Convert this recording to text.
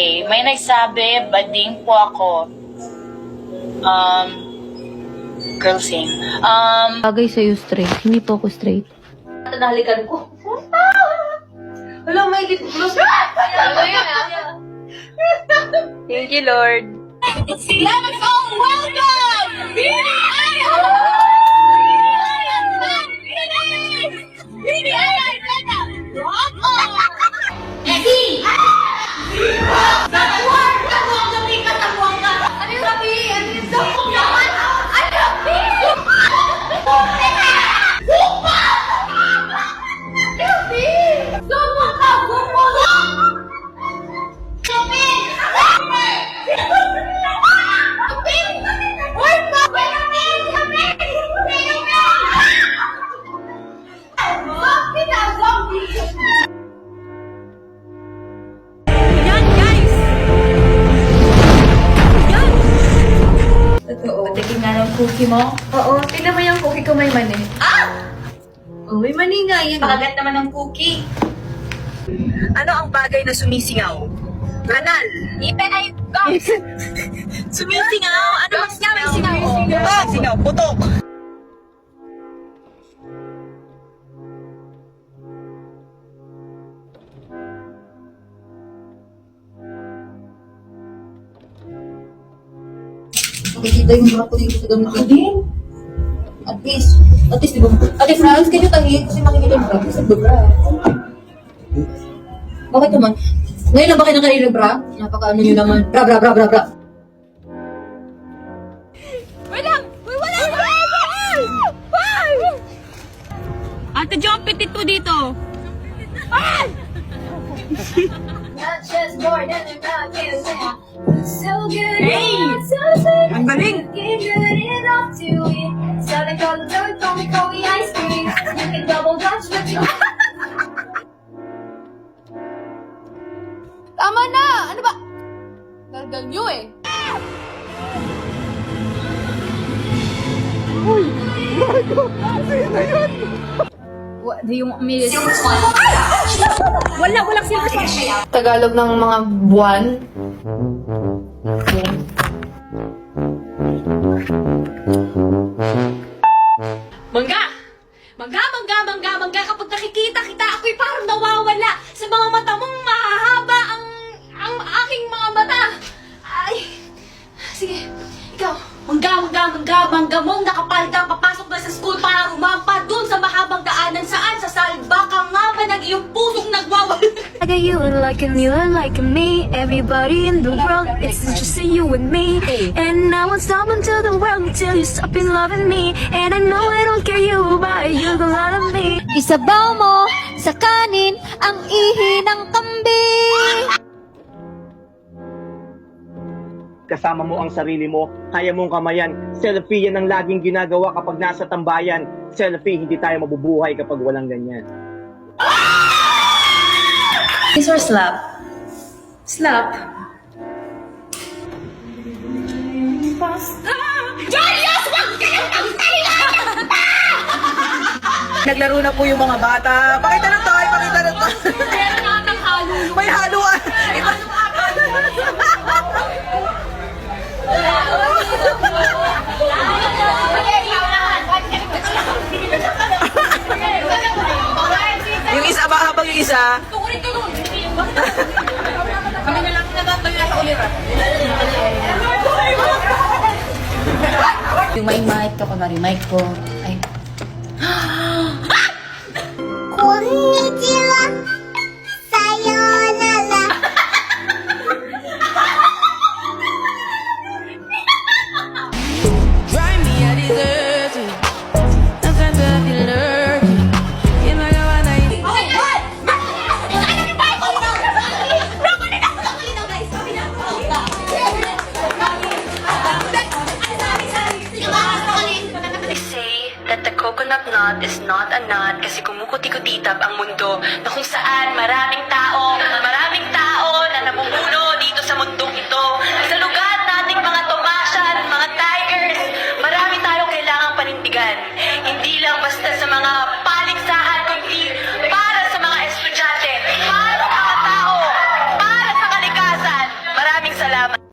Okay, may nagsabi, bading po ako. Girl sing. Bagay sa'yo straight. Hindi po ako straight. Nahalikan ko. Wala, may lip gloss. Ano yun, Thank you, Lord. Let's all welcome! Patikin nga ng cookie mo. Oo, tingnan mo yung cookie ko may mani. Oh, may mani nga yan. Pakagat naman ng cookie. Ano ang bagay na sumisingaw? Kanal. Ipin ay gums. Sumisingaw? Ano ang singaw? Singaw. Singaw, putok. Nakikita yung mga kulit sa gamit ko din. At least, di ba? Ate Franz, can you tahi? Kasi makikita yung bra. Kasi bra. Bakit naman? Ngayon lang ba kayo nakanila bra? Napaka ano nyo naman. Bra. Wait lang! Wala! Ate Jo, petit po dito. Not just more than a rock and roll. So good, Hey! so good. Ang galing. Get good enough to eat. So they call the door, call me Coey ice cream. You can double dutch, but you Tama na! Ano ba? Dargal nyo eh. Do you want me to... Walang silver swan. Tagalog ng mga buwan. Mangga, kapag nakikita kita, ako'y parang nawawala. Sa mga mata mong mahahaba ang aking mga mata. Ay, sige, ikaw, mangga mong nakapalda, papasok na sa school para rumampa dun sa mahabang daanan saan sa salba ka nga ba ng iyong pusong nagwawala. I got you and you like me. Everybody in the world, it's just you and me. And I won't stop until the world until you stop in loving me. And I know I don't care you, but you gon' love me. Isabaw mo sa kanin ang ihi ng kambing. Kasama mo ang sarili mo, kaya mong kamayan. Selfie yan ang laging ginagawa kapag nasa tambayan. Selfie, hindi tayo mabubuhay kapag walang ganyan. Kiss or slap? Slap. Naglaro na po yung mga bata. Pakita na tayo, pakita na tayo. Meron natin halo. May haluan. Yung isa ba habang yung isa? Kami na lang nagatayo na sa ulira. Yung may mic ko, kunwari mic ko. Ay, Konnichiwa. Sayonara. Drive me a dessert. I'm trying to feel lurking. In my God, I need. They say that the coconut nut is not a nut kasi kumukuti-kutitap ang mundo na kung saan maraming tao,